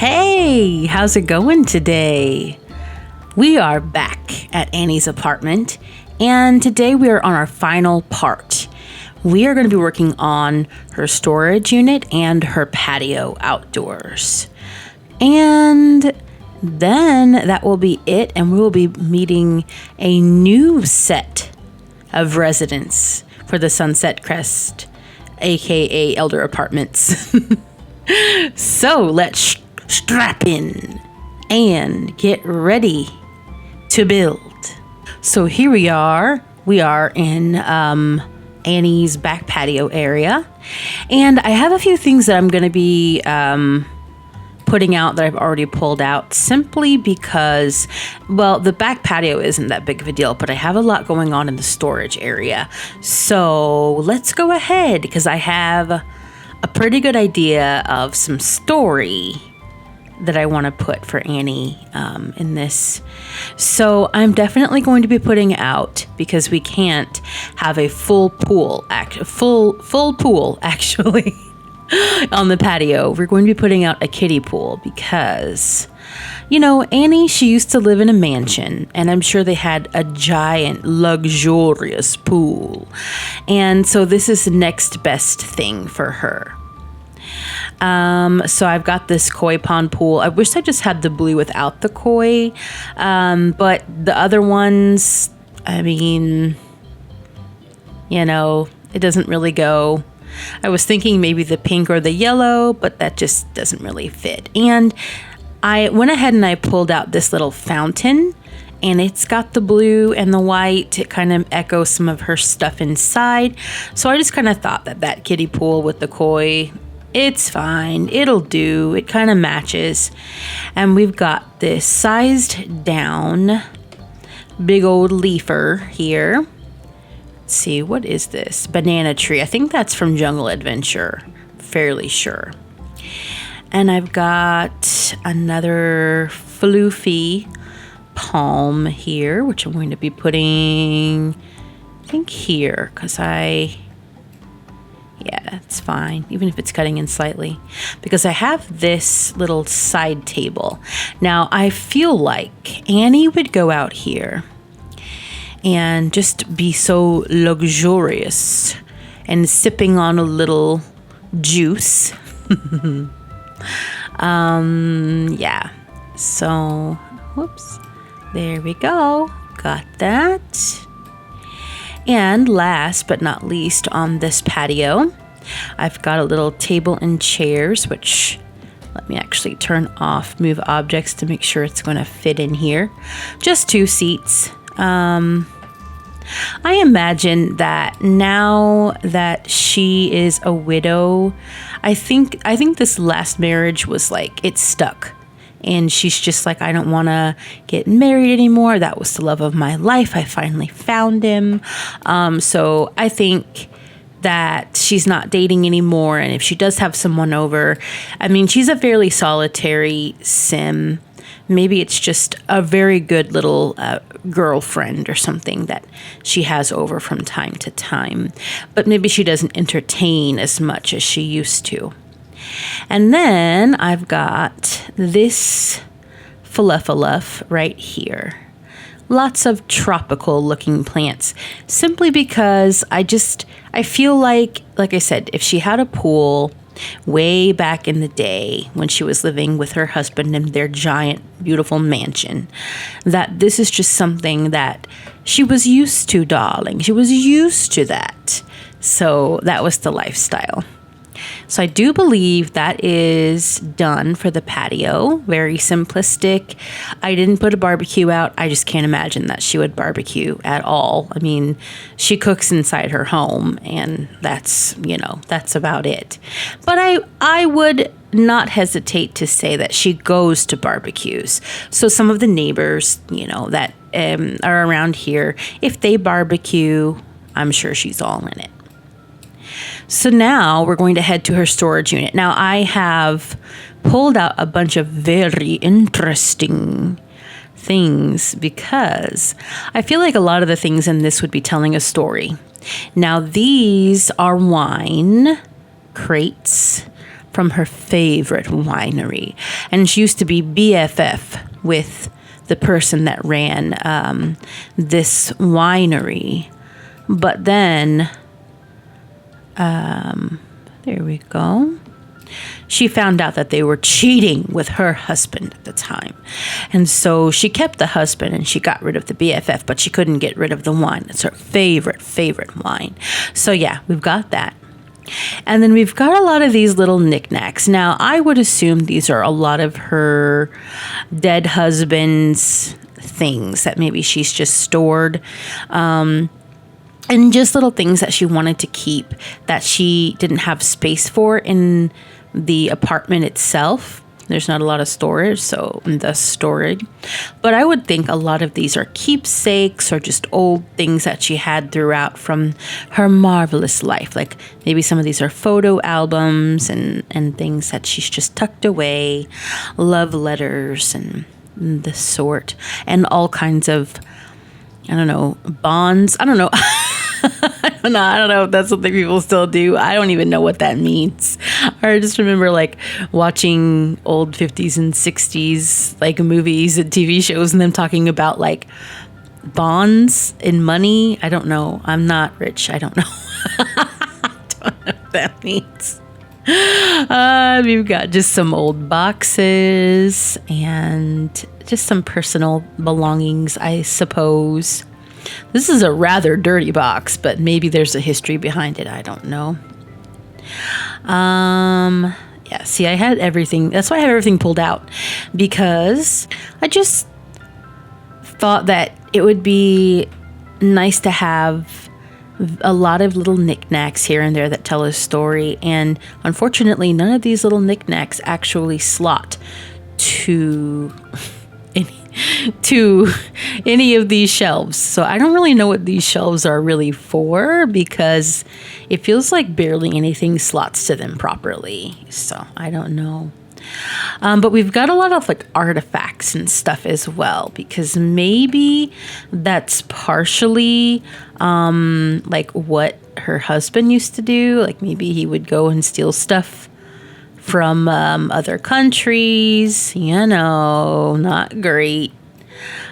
Hey, how's it going today? We are back at Annie's apartment, and today we are on our final part. We are going to be working on her storage unit and her patio outdoors. And then that will be it, and we will be meeting a new set of residents for the Sunset Crest, aka Elder Apartments. So let's strap in and get ready to build. So here we are. We are in Annie's back patio area, and I have a few things that I'm going to be putting out that I've already pulled out, simply because, well, the back patio isn't that big of a deal, but I have a lot going on in the storage area. So let's go ahead, because I have a pretty good idea of some story that I want to put for Annie in this. So I'm definitely going to be putting out, because we can't have a full pool actually on the patio. We're going to be putting out a kiddie pool because, you know, Annie, she used to live in a mansion, and I'm sure they had a giant, luxurious pool. And so this is the next best thing for her. So I've got this koi pond pool. I wish I just had the blue without the koi. But the other ones, I mean, you know, it doesn't really go. I was thinking maybe the pink or the yellow, but that just doesn't really fit. And I went ahead and I pulled out this little fountain, and it's got the blue and the white. It kind of echoes some of her stuff inside. So I just kind of thought that kiddie pool with the koi, it's fine. It'll do. It kind of matches. And we've got this sized down big old leafer here. Let's see, what is this? Banana tree. I think that's from Jungle Adventure. Fairly sure. And I've got another floofy palm here, which I'm going to be putting, I think, here, because yeah, it's fine, even if it's cutting in slightly, because I have this little side table. Now, I feel like Annie would go out here and just be so luxurious and sipping on a little juice. Yeah. So, whoops. There we go. Got that. And last but not least, on this patio, I've got a little table and chairs, which, let me actually turn off move objects to make sure it's going to fit in here. Just 2 seats. I imagine that now that she is a widow, I think this last marriage was like, it stuck. And she's just like, I don't want to get married anymore. That was the love of my life. I finally found him. So I think that she's not dating anymore. And if she does have someone over, I mean, she's a fairly solitary sim. Maybe it's just a very good little girlfriend or something that she has over from time to time. But maybe she doesn't entertain as much as she used to. And then I've got this fluff right here. Lots of tropical looking plants, simply because I feel like I said, if she had a pool way back in the day when she was living with her husband in their giant, beautiful mansion, that this is just something that she was used to, darling. She was used to that. So that was the lifestyle. So I do believe that is done for the patio. Very simplistic. I didn't put a barbecue out. I just can't imagine that she would barbecue at all. I mean, she cooks inside her home, and that's about it. But I would not hesitate to say that she goes to barbecues. So some of the neighbors, that are around here, if they barbecue, I'm sure she's all in it. So now we're going to head to her storage unit. Now I have pulled out a bunch of very interesting things because I feel like a lot of the things in this would be telling a story. Now these are wine crates from her favorite winery. And she used to be BFF with the person that ran this winery. But then, there we go. She found out that they were cheating with her husband at the time. And so she kept the husband and she got rid of the BFF, but she couldn't get rid of the wine. It's her favorite wine. So yeah, we've got that. And then we've got a lot of these little knickknacks. Now, I would assume these are a lot of her dead husband's things that maybe she's just stored. And just little things that she wanted to keep that she didn't have space for in the apartment itself. There's not a lot of storage, so thus storage. But I would think a lot of these are keepsakes or just old things that she had throughout from her marvelous life. Like maybe some of these are photo albums and things that she's just tucked away, love letters and the sort, and all kinds of, I don't know, bonds. I don't know. I don't know if that's something people still do. I don't even know what that means. I just remember like watching old 50s and 60s like movies and TV shows and them talking about like bonds and money. I don't know. I'm not rich. I don't know. I don't know what that means. We've got just some old boxes and just some personal belongings, I suppose. This is a rather dirty box, but maybe there's a history behind it. I don't know. Yeah, see, I had everything. That's why I have everything pulled out, because I just thought that it would be nice to have a lot of little knickknacks here and there that tell a story. And unfortunately, none of these little knickknacks actually slot to any of these shelves. So I don't really know what these shelves are really for, because it feels like barely anything slots to them properly. So I don't know. But we've got a lot of like artifacts and stuff as well, because maybe that's partially like what her husband used to do. Like maybe he would go and steal stuff from other countries, you know, not great.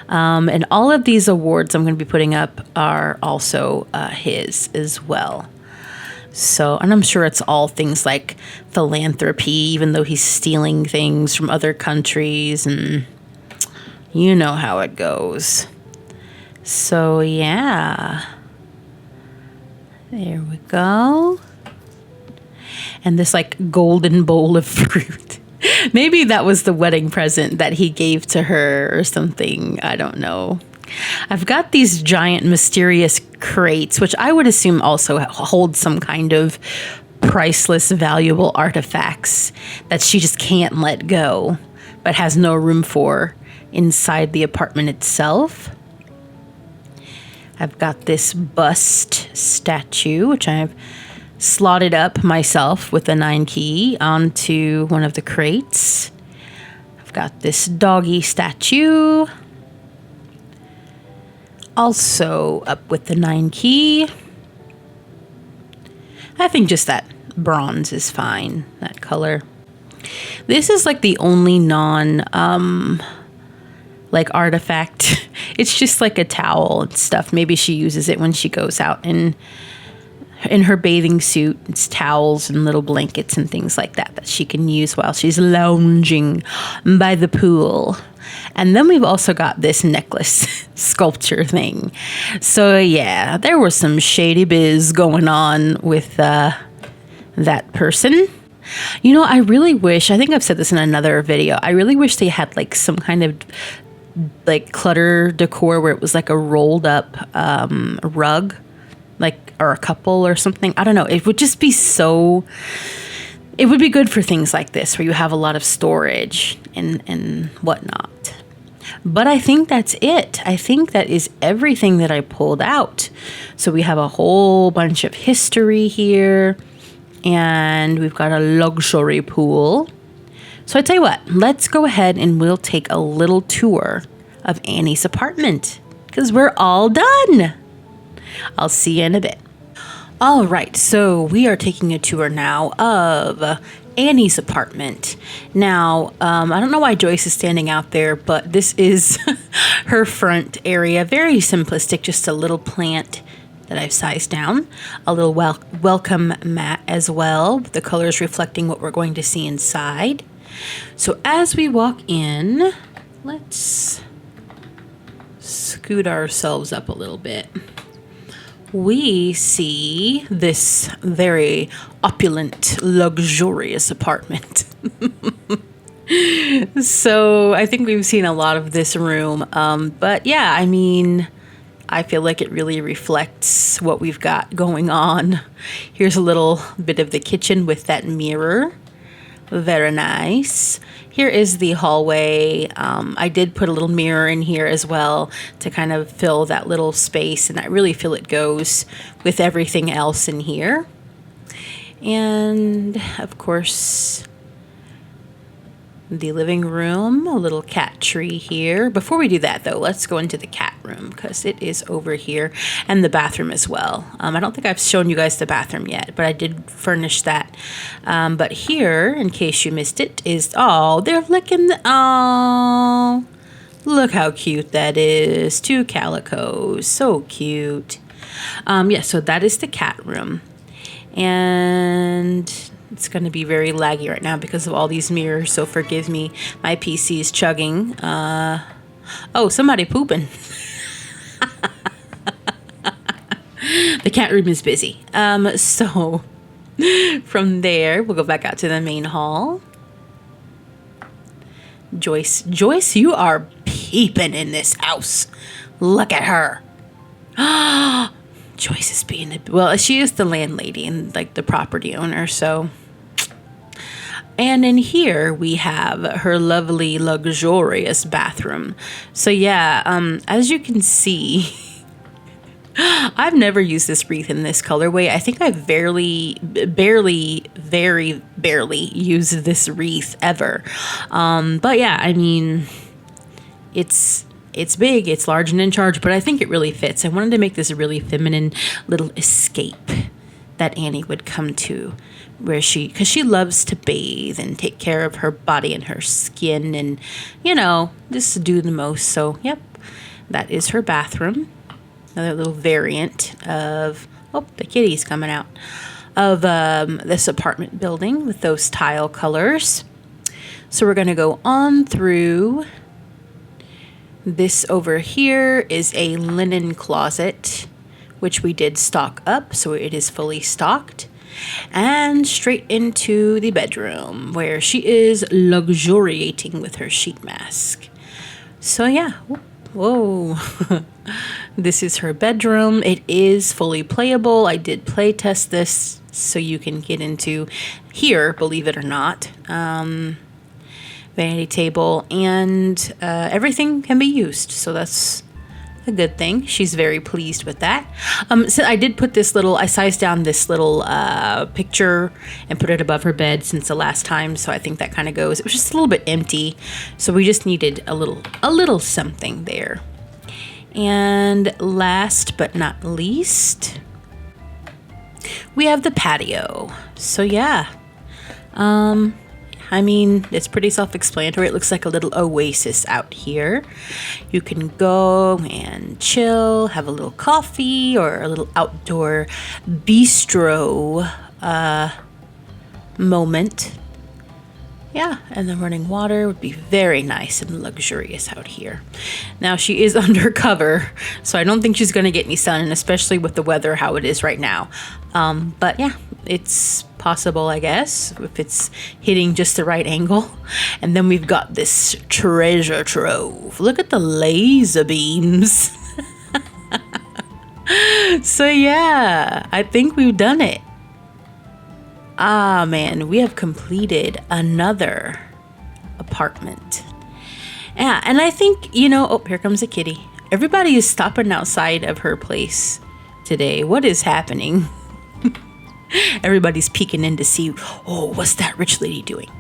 And all of these awards I'm going to be putting up are also his as well. So, and I'm sure it's all things like philanthropy, even though he's stealing things from other countries, and you know how it goes. So, yeah. There we go. And this like golden bowl of fruit. Maybe that was the wedding present that he gave to her or something. I don't know. I've got these giant mysterious crates, which I would assume also hold some kind of priceless, valuable artifacts that she just can't let go, but has no room for inside the apartment itself. I've got this bust statue, which I've slotted up myself with the 9 key onto one of the crates. I've got this doggy statue, also up with the 9 key. I think just that bronze is fine, that color. This is like the only like artifact. It's just like a towel and stuff. Maybe she uses it when she goes out in her bathing suit. It's towels and little blankets and things like that she can use while she's lounging by the pool. And then we've also got this necklace sculpture thing. So yeah, there was some shady biz going on with that person. You know, I really wish, I think I've said this in another video, I really wish they had like some kind of like clutter decor where it was like a rolled up rug, like, or a couple or something. I don't know. It would just be so, it would be good for things like this where you have a lot of storage and whatnot. But I think that's it. I think that is everything that I pulled out. So we have a whole bunch of history here, and we've got a luxury pool. So I tell you what, let's go ahead and we'll take a little tour of Annie's apartment, because we're all done. I'll see you in a bit. All right, so we are taking a tour now of Annie's apartment. Now, I don't know why Joyce is standing out there, but this is her front area. Very simplistic, just a little plant that I've sized down. A little welcome mat as well, with the colors reflecting what we're going to see inside. So as we walk in, let's scoot ourselves up a little bit. We see this very opulent, luxurious apartment. So I think we've seen a lot of this room. But yeah, I mean, I feel like it really reflects what we've got going on. Here's a little bit of the kitchen with that mirror. Very nice. Here is the hallway. I did put a little mirror in here as well to kind of fill that little space, and I really feel it goes with everything else in here. And of course, the living room, a little cat tree here. Before we do that though, let's go into the cat room because it is over here, and the bathroom as well. I don't think I've shown you guys the bathroom yet, but I did furnish that. But here, in case you missed it, is, oh, they're licking the, oh, look how cute that is. 2 calicos, so cute. Yeah, so that is the cat room. And it's going to be very laggy right now because of all these mirrors, so forgive me. My PC is chugging. Oh, somebody pooping. The cat room is busy. So from there, we'll go back out to the main hall. Joyce, you are peeping in this house. Look at her. Joyce is being well, she is the landlady and like the property owner, so. And in here we have her lovely, luxurious bathroom. So yeah, as you can see, I've never used this wreath in this colorway. I think I've very barely used this wreath ever. But yeah, I mean, it's big, it's large and in charge, but I think it really fits. I wanted to make this a really feminine little escape that Annie would come to, because she loves to bathe and take care of her body and her skin and, you know, just do the most. So, yep, that is her bathroom. Another little variant of, oh, the kitty's coming out, of this apartment building with those tile colors. So we're going to go on through. This over here is a linen closet, which we did stock up, so it is fully stocked. And straight into the bedroom, where she is luxuriating with her sheet mask. So yeah, whoa. This is her bedroom. It is fully playable. I did play test this, so you can get into here, believe it or not. Vanity table, and everything can be used, so that's a good thing. She's very pleased with that. So I did put this little, I sized down this little picture and put it above her bed since the last time, so I think that kind of goes. It was just a little bit empty, so we just needed a little something there. And last but not least, we have the patio. So yeah, I mean, it's pretty self-explanatory. It looks like a little oasis out here. You can go and chill, have a little coffee, or a little outdoor bistro moment. Yeah, and the running water would be very nice and luxurious out here. Now, she is undercover, so I don't think she's going to get any sun, and especially with the weather how it is right now. But yeah, it's possible, I guess, if it's hitting just the right angle. And then we've got this treasure trove. Look at the laser beams. So yeah, I think we've done it. Ah, man, we have completed another apartment. Yeah, and I think, you know, oh, here comes a kitty. Everybody is stopping outside of her place today. What is happening? Everybody's peeking in to see, oh, what's that rich lady doing?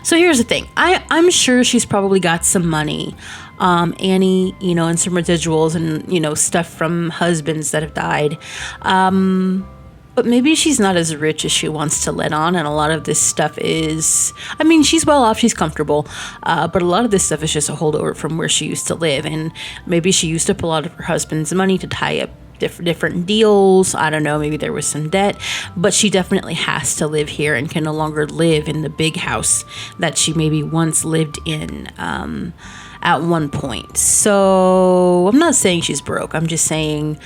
So here's the thing. I'm sure she's probably got some money, Annie, you know, and some residuals and, you know, stuff from husbands that have died. But maybe she's not as rich as she wants to let on, and a lot of this stuff is, I mean, she's well off, she's comfortable, but a lot of this stuff is just a holdover from where she used to live, and maybe she used up a lot of her husband's money to tie up different deals. I don't know, maybe there was some debt, but she definitely has to live here and can no longer live in the big house that she maybe once lived in at one point. So I'm not saying she's broke, I'm just saying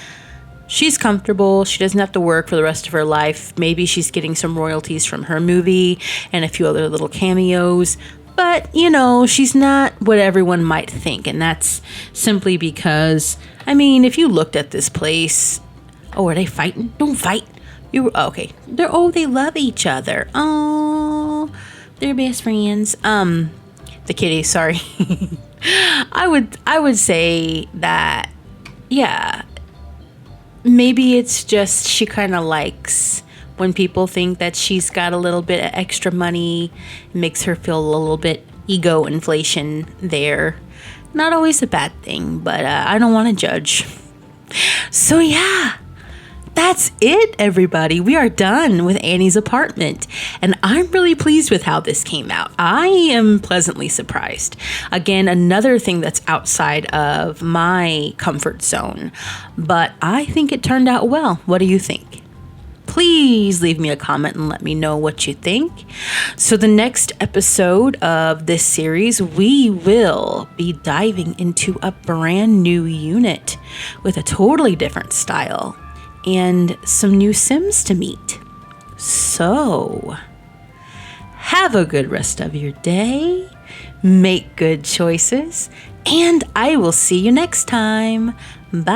she's comfortable. She doesn't have to work for the rest of her life. Maybe she's getting some royalties from her movie and a few other little cameos. But, you know, she's not what everyone might think. And that's simply because, I mean, if you looked at this place... Oh, are they fighting? Don't fight. Okay. They love each other. Oh, they're best friends. The kitty, sorry. I would say that, yeah... Maybe it's just she kind of likes when people think that she's got a little bit of extra money. It makes her feel a little bit ego inflation there. Not always a bad thing, but I don't want to judge. So yeah, that's it, everybody. We are done with Annie's apartment, and I'm really pleased with how this came out. I am pleasantly surprised. Again, another thing that's outside of my comfort zone, but I think it turned out well. What do you think? Please leave me a comment and let me know what you think. So the next episode of this series, we will be diving into a brand new unit with a totally different style and some new Sims to meet. So, have a good rest of your day, make good choices, and I will see you next time. Bye!